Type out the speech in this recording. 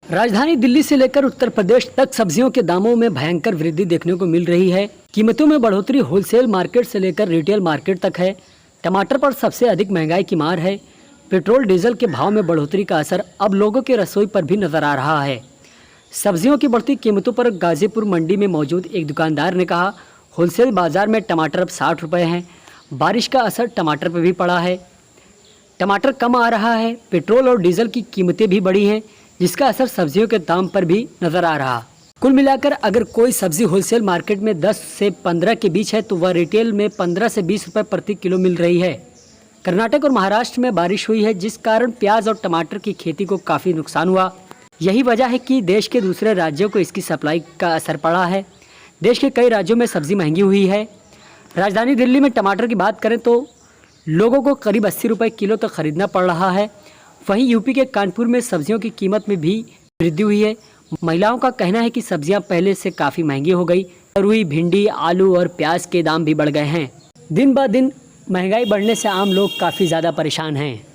राजधानी दिल्ली से लेकर उत्तर प्रदेश तक सब्जियों के दामों में भयंकर वृद्धि देखने को मिल रही है। कीमतों में बढ़ोतरी होलसेल मार्केट से लेकर रिटेल मार्केट तक है। टमाटर पर सबसे अधिक महंगाई की मार है। पेट्रोल डीजल के भाव में बढ़ोतरी का असर अब लोगों के रसोई पर भी नजर आ रहा है। सब्जियों की बढ़ती कीमतों पर गाजीपुर मंडी में मौजूद एक दुकानदार ने कहा, होलसेल बाजार में टमाटर अब 60 रुपये हैं। बारिश का असर टमाटर पर भी पड़ा है। टमाटर कम आ रहा है। पेट्रोल और डीजल की कीमतें भी बढ़ी हैं, जिसका असर सब्जियों के दाम पर भी नजर आ रहा। कुल मिलाकर अगर कोई सब्जी होलसेल मार्केट में 10 से 15 के बीच है तो वह रिटेल में 15 से 20 रुपये प्रति किलो मिल रही है। कर्नाटक और महाराष्ट्र में बारिश हुई है, जिस कारण प्याज और टमाटर की खेती को काफ़ी नुकसान हुआ। यही वजह है कि देश के दूसरे राज्यों को इसकी सप्लाई का असर पड़ा है। देश के कई राज्यों में सब्जी महंगी हुई है। राजधानी दिल्ली में टमाटर की बात करें तो लोगों को करीब 80 रुपये किलो तक खरीदना पड़ रहा है। वहीं यूपी के कानपुर में सब्जियों की कीमत में भी वृद्धि हुई है। महिलाओं का कहना है कि सब्जियां पहले से काफ़ी महंगी हो गई। रुई, भिंडी, आलू और प्याज के दाम भी बढ़ गए हैं। दिन ब दिन महंगाई बढ़ने से आम लोग काफ़ी ज़्यादा परेशान हैं।